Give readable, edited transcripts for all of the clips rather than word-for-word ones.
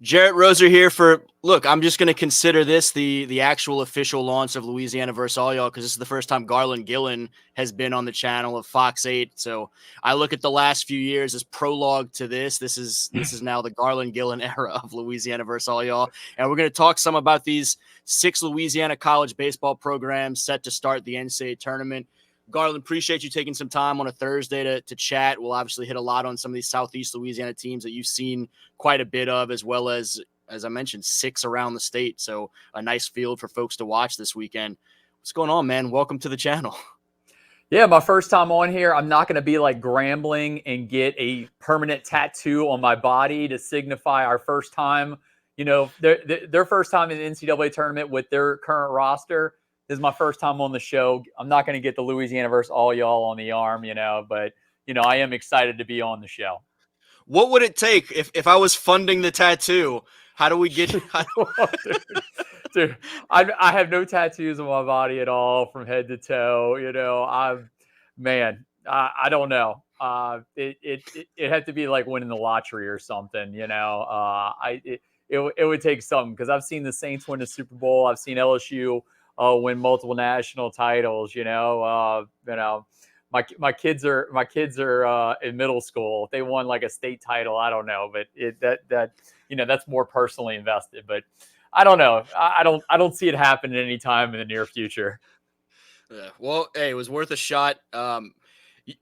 Jarrett Roser here look, I'm just going to consider this the actual official launch of Louisiana versus all y'all because this is the first time Garland Gillen has been on the channel of Fox 8. So I look at the last few years as prologue to this. This is now the Garland Gillen era of Louisiana versus all y'all. And we're going to talk some about these 6 Louisiana college baseball programs set to start the NCAA tournament. Garland, appreciate you taking some time on a Thursday to chat. We'll obviously hit a lot on some of these Southeast Louisiana teams that you've seen quite a bit of, as well as I mentioned, 6 around the state. So a nice field for folks to watch this weekend. What's going on, man? Welcome to the channel. Yeah, my first time on here. I'm not going to be like grambling and get a permanent tattoo on my body to signify our first time. You know, their first time in the NCAA tournament with their current roster. This is my first time on the show. I'm not going to get the Louisiana versus all y'all on the arm, but, I am excited to be on the show. What would it take if I was funding the tattoo? How do we get Dude, I have no tattoos on my body at all from head to toe. I don't know. It had to be like winning the lottery or something, it would take something because I've seen the Saints win the Super Bowl. I've seen LSU win multiple national titles. My kids are in middle school. If they won like a state title, I don't know, but that's more personally invested. But I don't know. I don't see it happening anytime in the near future. Yeah, well, hey, it was worth a shot.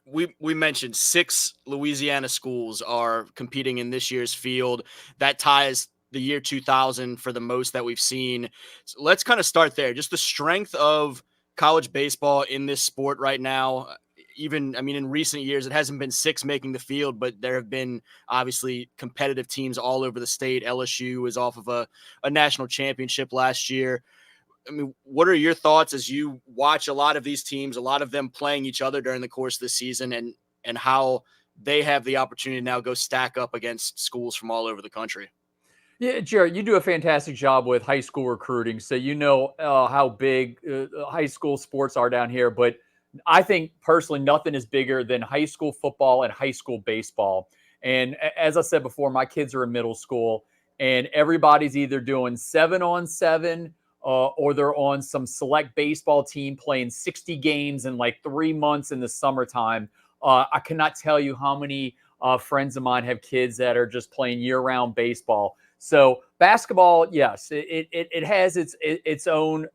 We mentioned 6 Louisiana schools are competing in this year's field. That ties the year 2000 for the most that we've seen. So let's kind of start there. Just the strength of college baseball in this sport right now. In recent years, it hasn't been 6 making the field, but there have been obviously competitive teams all over the state. LSU is off of a national championship last year. I mean, what are your thoughts as you watch a lot of these teams, a lot of them playing each other during the course of the season, and how they have the opportunity to now go stack up against schools from all over the country? Yeah, Jared, you do a fantastic job with high school recruiting, so how big high school sports are down here. But I think personally, nothing is bigger than high school football and high school baseball. And as I said before, my kids are in middle school, and everybody's either doing 7-on-7 or they're on some select baseball team playing 60 games in like 3 months in the summertime. I cannot tell you how many friends of mine have kids that are just playing year-round baseball. So basketball, yes, it has its own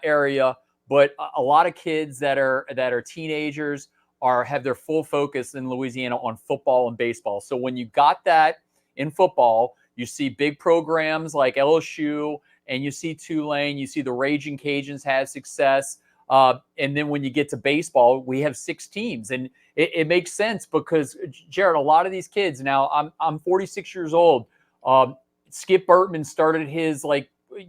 area, but a lot of kids that are teenagers have their full focus in Louisiana on football and baseball. So when you got that in football, you see big programs like LSU, and you see Tulane, you see the Raging Cajuns have success. And then when you get to baseball, we have 6 teams, and it makes sense because, Jared, a lot of these kids now. I'm 46 years old. Skip Bertman started his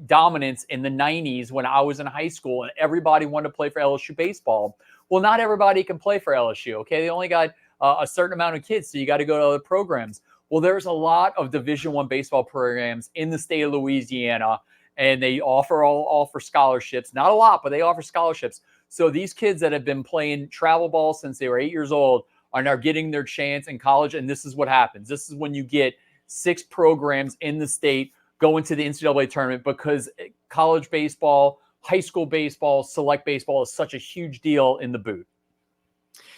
dominance in the 90s when I was in high school, and everybody wanted to play for LSU baseball. Well, not everybody can play for LSU. Okay, they only got a certain amount of kids, so you got to go to other programs. Well, there's a lot of Division I baseball programs in the state of Louisiana, and they offer scholarships. Not a lot, but they offer scholarships. So these kids that have been playing travel ball since they were 8 years old are now getting their chance in college, and this is what happens. This is when you get 6 programs in the state going to the NCAA tournament because college baseball, high school baseball, select baseball is such a huge deal in the boot.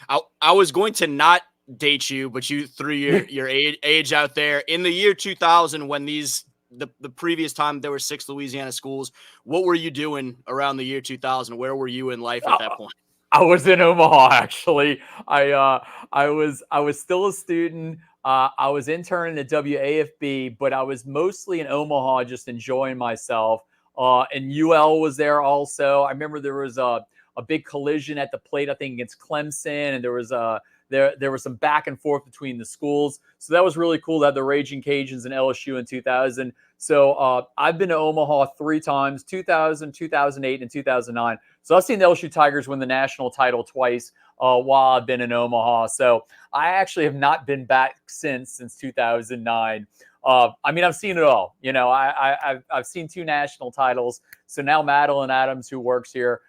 I was going to not date you, but you threw your age out there. In the year 2000, when the previous time there were 6 Louisiana schools, what were you doing around the year 2000? Where were you in life at that point? I was in Omaha, actually. I was still a student. I was interning at WAFB, but I was mostly in Omaha just enjoying myself. And UL was there also. I remember there was a big collision at the plate, I think, against Clemson, and there was some back and forth between the schools. So that was really cool to have the Raging Cajuns and LSU in 2000. So I've been to Omaha 3 times, 2000, 2008, and 2009. So I've seen the LSU Tigers win the national title twice while I've been in Omaha. So I actually have not been back since 2009. I've seen it all. I've seen 2 national titles. So now Madeline Adams, who works here,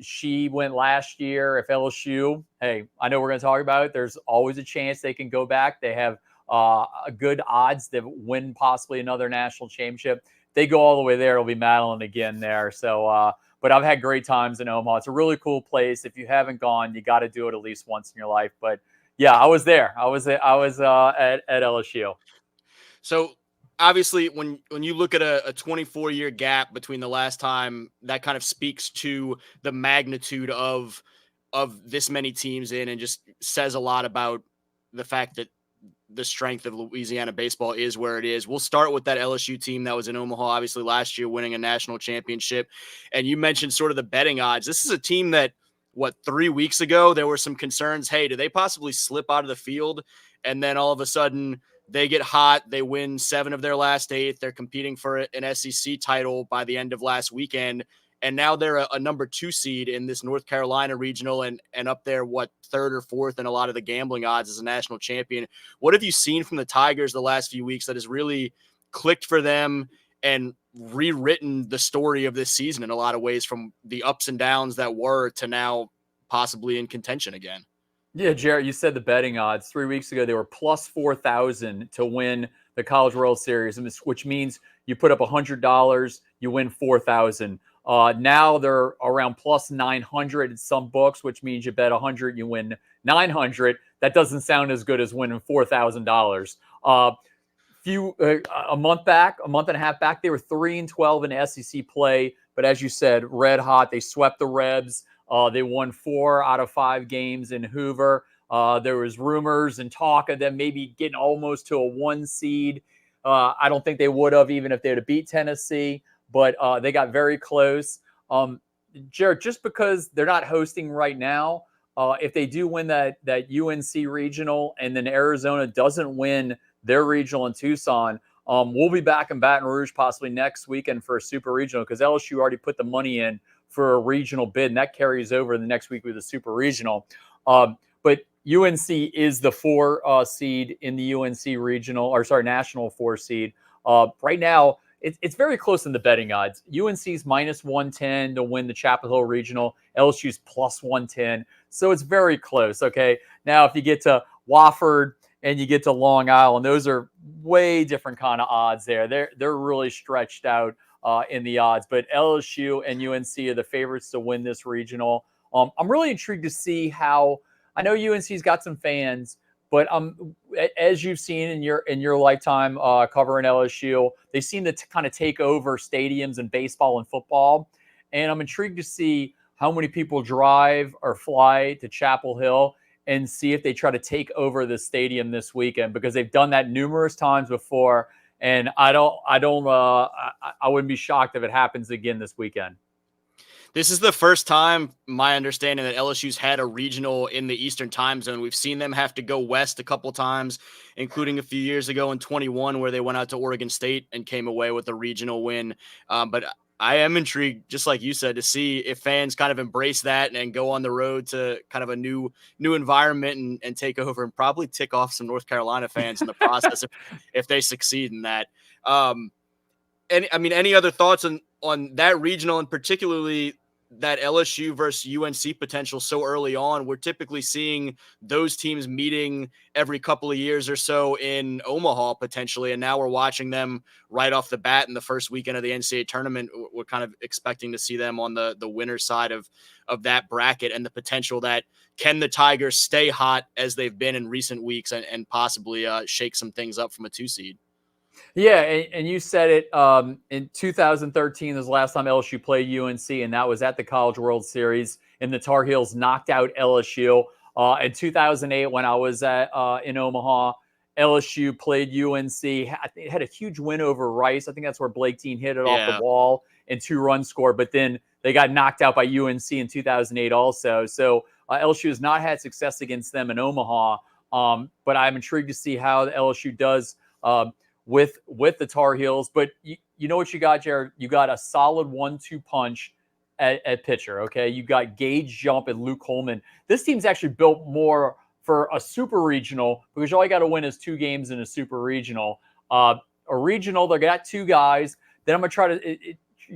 she went last year. If LSU, hey, I know we're going to talk about it. There's always a chance they can go back. They have good odds to win possibly another national championship. If they go all the way there, it'll be Madeline again there. So, but I've had great times in Omaha. It's a really cool place. If you haven't gone, you got to do it at least once in your life. But yeah, I was there. I was at LSU. So obviously, when you look at a 24-year gap between the last time, that kind of speaks to the magnitude of this many teams in, and just says a lot about the fact that the strength of Louisiana baseball is where it is. We'll start with that LSU team that was in Omaha, obviously last year, winning a national championship. And you mentioned sort of the betting odds. This is a team that, 3 weeks ago, there were some concerns. Hey, do they possibly slip out of the field? And then all of a sudden they get hot. They win 7 of their last 8. They're competing for an SEC title by the end of last weekend. And now they're a number 2 seed in this North Carolina regional, and up there, 3rd or 4th in a lot of the gambling odds as a national champion. What have you seen from the Tigers the last few weeks that has really clicked for them and rewritten the story of this season in a lot of ways, from the ups and downs that were to now possibly in contention again? Yeah, Jarrett, you said the betting odds. 3 weeks ago, they were plus 4,000 to win the College World Series, which means you put up $100, you win 4,000. Now they're around plus 900 in some books, which means you bet 100, you win 900. That doesn't sound as good as winning $4,000. A month and a half back, they were 3-12 in SEC play. But as you said, red hot. They swept the Rebs. They won 4 out of 5 games in Hoover. There was rumors and talk of them maybe getting almost to a 1 seed. I don't think they would have, even if they had beat Tennessee, but they got very close. Jared, just because they're not hosting right now, if they do win that UNC regional, and then Arizona doesn't win their regional in Tucson, we'll be back in Baton Rouge possibly next weekend for a super regional, because LSU already put the money in for a regional bid, and that carries over the next week with the super regional. But UNC is the 4 seed in the UNC regional, or sorry, national 4 seed. Right now, it's very close in the betting odds. UNC's minus 110 to win the Chapel Hill regional. LSU's plus 110. So it's very close. Okay. Now, if you get to Wofford and you get to Long Island, those are way different kind of odds there. They're really stretched out in the odds. But LSU and UNC are the favorites to win this regional. I'm really intrigued to see how. I know UNC's got some fans, but as you've seen in your lifetime covering LSU, they seem to kind of take over stadiums in baseball and football. And I'm intrigued to see how many people drive or fly to Chapel Hill and see if they try to take over the stadium this weekend, because they've done that numerous times before. And I wouldn't be shocked if it happens again this weekend. This is the first time, my understanding, that LSU's had a regional in the Eastern time zone. We've seen them have to go west a couple times, including a few years ago in 21, where they went out to Oregon State and came away with a regional win. But I am intrigued, just like you said, to see if fans kind of embrace that and go on the road to kind of a new environment and take over, and probably tick off some North Carolina fans in the process if they succeed in that. Any other thoughts on that regional, and particularly that LSU versus UNC potential so early on? We're typically seeing those teams meeting every couple of years or so in Omaha potentially, and now we're watching them right off the bat in the first weekend of the NCAA tournament. We're kind of expecting to see them on the winner's side of that bracket, and the potential that can the Tigers stay hot as they've been in recent weeks and possibly shake some things up from a 2 seed. Yeah, and you said it. In 2013 was the last time LSU played UNC, and that was at the College World Series, and the Tar Heels knocked out LSU. In 2008, when I was in Omaha, LSU played UNC. It had a huge win over Rice. I think that's where Blake Dean hit it off the wall and 2-run score, but then they got knocked out by UNC in 2008 also. So LSU has not had success against them in Omaha, but I'm intrigued to see how the LSU does with the Tar Heels. But you know what you got, Jared? You got a solid 1-2 punch at pitcher, okay? You got Gage Jump and Luke Coleman. This team's actually built more for a super regional, because all you got to win is 2 games in a super regional. A regional, they got 2 guys. Then I'm going to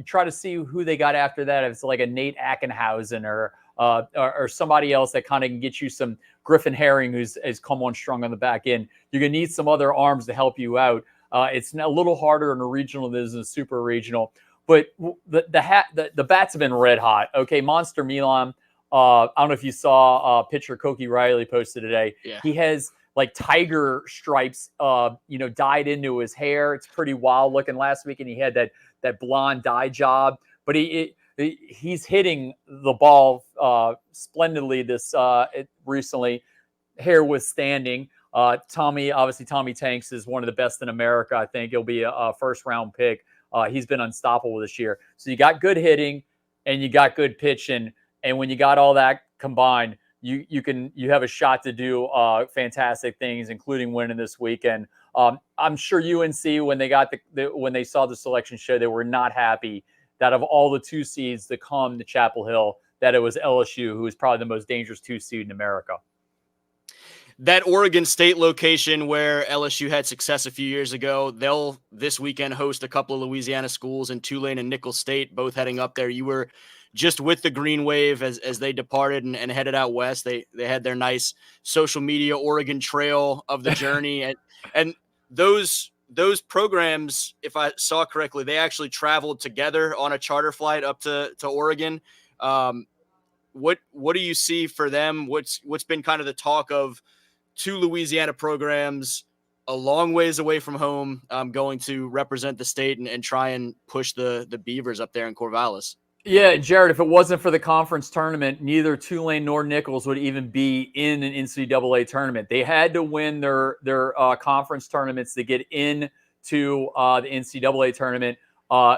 try to see who they got after that. If it's like a Nate Ackenhausen or somebody else that kind of can get you some Griffin Herring, has come on strong on the back end. You're going to need some other arms to help you out. It's a little harder in a regional than it is in a super regional. But the bats have been red hot. Okay, Monster Milan. I don't know if you saw pitcher Koki Riley posted today. Yeah. He has like tiger stripes, dyed into his hair. It's pretty wild looking. Last week, and he had that blonde dye job. But he's hitting the ball splendidly recently. Hair withstanding. Tommy Tanks is one of the best in America. I think he'll be a first round pick. He's been unstoppable this year. So you got good hitting and you got good pitching. And when you got all that combined, you have a shot to do fantastic things, including winning this weekend. I'm sure UNC, when they saw the selection show, they were not happy that of all the 2 seeds to come to Chapel Hill, that it was LSU, who is probably the most dangerous 2 seed in America. That Oregon State location where LSU had success a few years ago, they'll this weekend host a couple of Louisiana schools in Tulane and Nicholls State, both heading up there. You were just with the Green Wave as they departed and headed out west. They had their nice social media Oregon trail of the journey. and those programs, if I saw correctly, they actually traveled together on a charter flight up to Oregon. What do you see for them? What's been kind of the talk of 2 Louisiana programs a long ways away from home, going to represent the state and try and push the Beavers up there in Corvallis? Yeah, Jared, if it wasn't for the conference tournament, neither Tulane nor Nicholls would even be in an NCAA tournament. They had to win their conference tournaments to get into the NCAA tournament.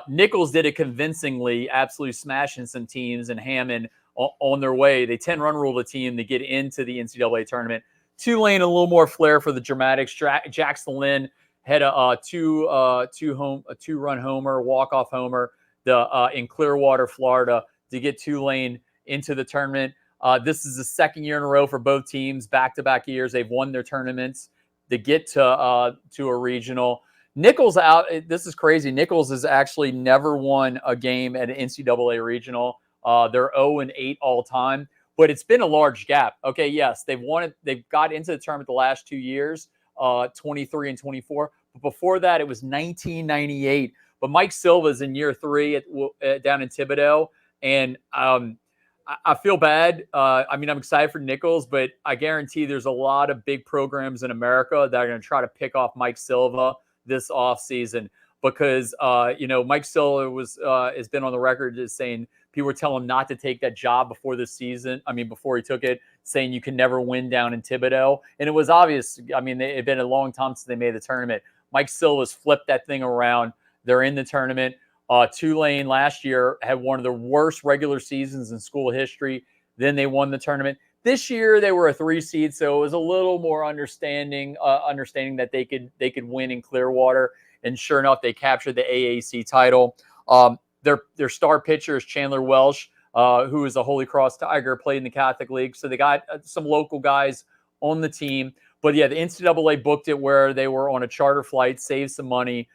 Nicholls did it convincingly, absolutely smashing some teams, and Hammond on their way. They 10-run ruled a team to get into the NCAA tournament. Tulane, a little more flair for the dramatics. Jackson Lynn had a two-run homer, walk-off homer in Clearwater, Florida, to get Tulane into the tournament. This is the second year in a row for both teams, back-to-back years. They've won their tournaments to get to a regional. Nicholls out. This is crazy. Nicholls has actually never won a game at an NCAA regional. They're 0-8 all time, but it's been a large gap. Okay, yes, they've won it. They've got into the tournament the last 2 years, 23 and 24. But before that, it was 1998. But Mike Silva's in year 3 down in Thibodaux, and I feel bad. I'm excited for Nicholls, but I guarantee there's a lot of big programs in America that are going to try to pick off Mike Silva this offseason because, Mike Silva has been on the record as saying people were telling him not to take that job before the season. Before he took it, saying you can never win down in Thibodaux. And it was obvious. It had been a long time since they made the tournament. Mike Silva's flipped that thing around. They're in the tournament. Tulane last year had one of the worst regular seasons in school history. Then they won the tournament. This year they were a 3 seed, so it was a little more understanding that they could win in Clearwater. And sure enough, they captured the AAC title. Their star pitcher is Chandler Welsh, who is a Holy Cross Tiger, played in the Catholic League. So they got some local guys on the team. But yeah, the NCAA booked it where they were on a charter flight, saved some money.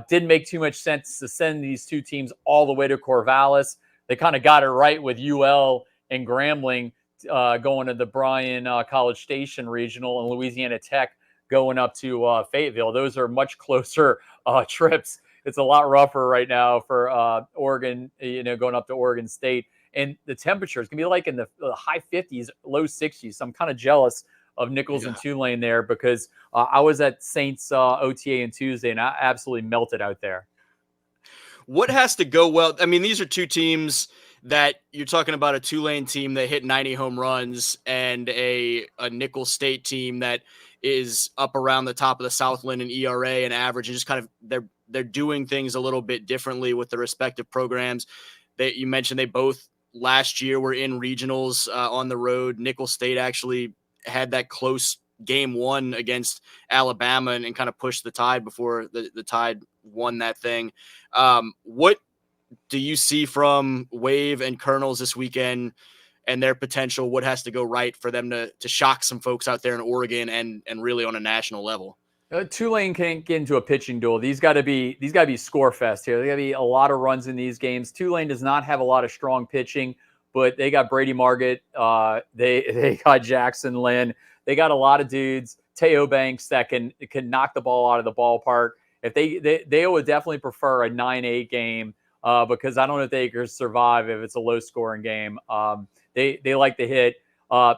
Didn't make too much sense to send these 2 teams all the way to Corvallis. They kind of got it right with UL and Grambling going to the Bryan College Station Regional, and Louisiana Tech going up to Fayetteville. Those are much closer trips. It's a lot rougher right now for Oregon, going up to Oregon State. And the temperature is going to be like in the high 50s, low 60s. So I'm kind of jealous of Nicholls and Tulane there because I was at Saints OTA on Tuesday and I absolutely melted out there. What has to go well? These are 2 teams that you're talking about, a Tulane team that hit 90 home runs and a Nicholls State team that is up around the top of the Southland in ERA and average, and just kind of they're doing things a little bit differently with the respective programs. That you mentioned, they both last year were in regionals on the road. Nicholls State actually had that close game 1 against Alabama and kind of pushed the Tide before the Tide won that thing. What do you see from Wave and Colonels this weekend and their potential? What has to go right for them to shock some folks out there in Oregon and really on a national level? Tulane can't get into a pitching duel. These got to be score fest here. There got to be a lot of runs in these games. Tulane does not have a lot of strong pitching, but they got Brady Margott. They got Jackson Lynn. They got a lot of dudes, Teo Banks, that can knock the ball out of the ballpark. If they would definitely prefer a 9-8 game because I don't know if they could survive if it's a low scoring game. They like to hit.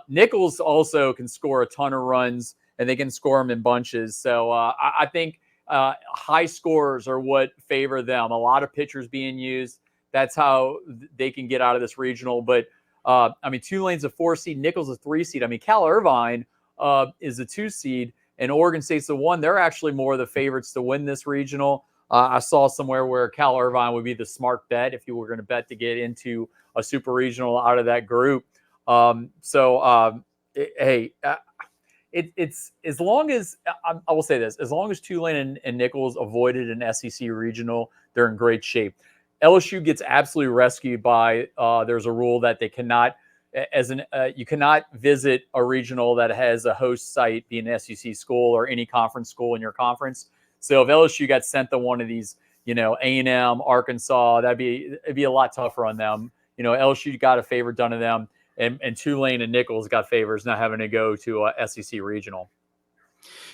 Nichols also can score a ton of runs, and they can score them in bunches. So I think high scores are what favor them. A lot of pitchers being used. That's how they can get out of this regional. But Tulane's a 4 seed, Nichols a 3 seed. Cal Irvine is a 2 seed, and Oregon State's the 1. They're actually more of the favorites to win this regional. I saw somewhere where Cal Irvine would be the smart bet if you were going to bet to get into a super regional out of that group. It's as long as I will say this, as long as Tulane and Nichols avoided an SEC regional, they're in great shape. LSU gets absolutely rescued by there's a rule that they cannot, you cannot visit a regional that has a host site, be an SEC school or any conference school in your conference. So if LSU got sent to one of these, A&M, Arkansas, it'd be a lot tougher on them. LSU got a favor done to them, and Tulane and Nichols got favors not having to go to a SEC regional.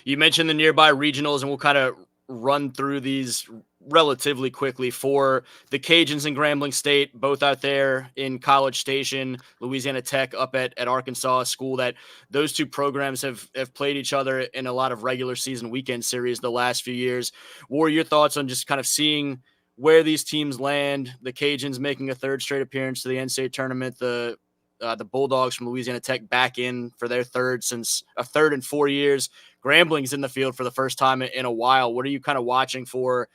You mentioned the nearby regionals, and we'll kind of run through these relatively quickly. For the Cajuns and Grambling State, both out there in College Station, Louisiana Tech up at Arkansas, a school that those two programs have played each other in a lot of regular season weekend series the last few years. What are your thoughts on just kind of seeing where these teams land? The Cajuns making a third straight appearance to the NCAA tournament, the Bulldogs from Louisiana Tech back in for their third in 4 years. Grambling's in the field for the first time in a while. What are you kind of watching for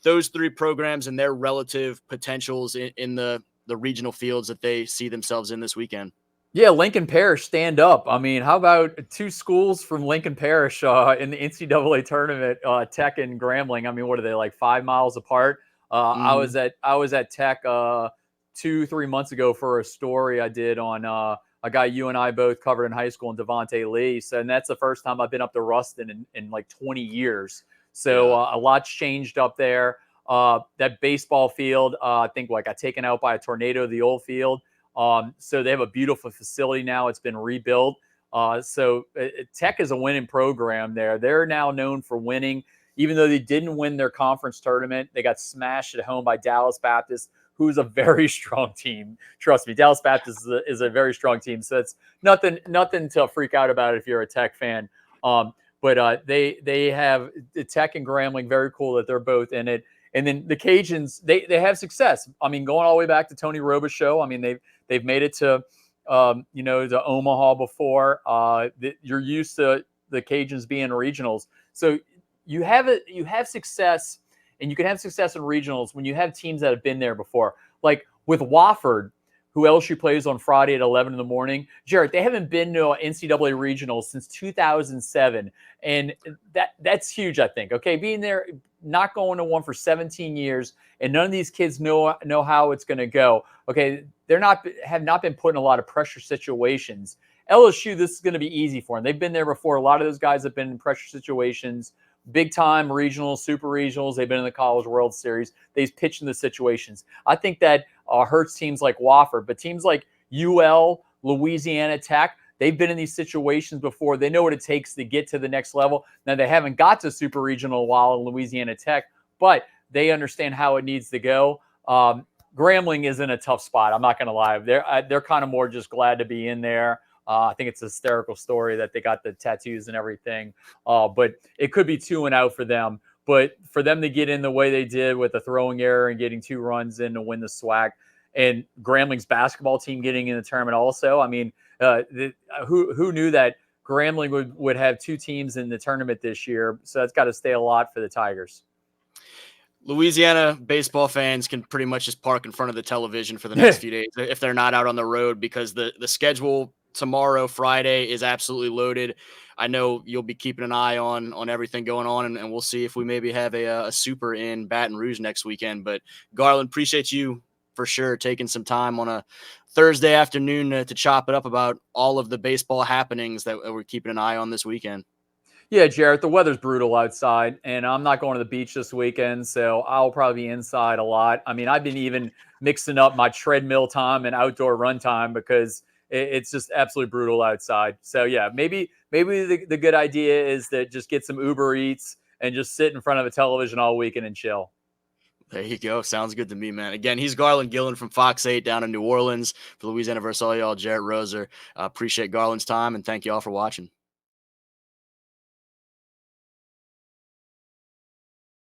those three programs and their relative potentials in the regional fields that they see themselves in this weekend? Yeah, Lincoln Parish, stand up. How about two schools from Lincoln Parish in the NCAA tournament, Tech and Grambling? What are they, like 5 miles apart? I was at Tech 2-3 months ago for a story I did on a guy you and I both covered in high school, and Devontae Lee. So, and that's the first time I've been up to Ruston in like 20 years. So a lot's changed up there. That baseball field, I think, got taken out by a tornado, the old field. So they have a beautiful facility now. It's been rebuilt. Tech is a winning program there. They're now known for winning. Even though they didn't win their conference tournament, they got smashed at home by Dallas Baptist, who's a very strong team. Trust me, Dallas Baptist is a very strong team. So it's nothing to freak out about if you're a Tech fan. But they have the Tech and Grambling, very cool that they're both in it. And then the Cajuns, they have success. Going all the way back to Tony Roba's show. They've made it to to Omaha before. You're used to the Cajuns being regionals, so you have success, and you can have success in regionals when you have teams that have been there before. Like with Wofford, who LSU plays on Friday at 11 in the morning. Jarrett, they haven't been to an NCAA regional since 2007, and that's huge. I think. Okay, being there, not going to one for 17 years, and none of these kids know how it's going to go. Okay, have not been put in a lot of pressure situations. LSU, this is going to be easy for them. They've been there before. A lot of those guys have been in pressure situations, big time regionals, super regionals. They've been in the College World Series. They've pitched in the situations. I think that hurts teams like Wofford, but teams like UL, Louisiana Tech, they've been in these situations before. They know what it takes to get to the next level. Now, they haven't got to super regional a while in Louisiana Tech, but they understand how it needs to go. Grambling is in a tough spot. I'm not going to lie. They're kind of more just glad to be in there. I think it's a hysterical story that they got the tattoos and everything. But it could be 2 and out for them. But for them to get in the way they did with the throwing error and getting 2 runs in to win the SWAC, and Grambling's basketball team getting in the tournament also. Who knew that Grambling would have 2 teams in the tournament this year? So that's got to stay a lot for the Tigers. Louisiana baseball fans can pretty much just park in front of the television for the next few days if they're not out on the road, because the schedule tomorrow, Friday, is absolutely loaded. I know you'll be keeping an eye on everything going on, and we'll see if we maybe have a super in Baton Rouge next weekend. But Garland, appreciate you for sure taking some time on a Thursday afternoon to chop it up about all of the baseball happenings that we're keeping an eye on this weekend. Yeah, Jarrett, the weather's brutal outside, and I'm not going to the beach this weekend, so I'll probably be inside a lot. I mean, I've been even mixing up my treadmill time and outdoor run time because it's just absolutely brutal outside. So yeah, maybe the good idea is to just get some Uber Eats and just sit in front of a television all weekend and chill. There you go. Sounds good to me, man. Again, he's Garland Gillen from Fox 8 down in New Orleans for Louisiana versus all y'all. Jarrett Roser. Appreciate Garland's time and thank you all for watching.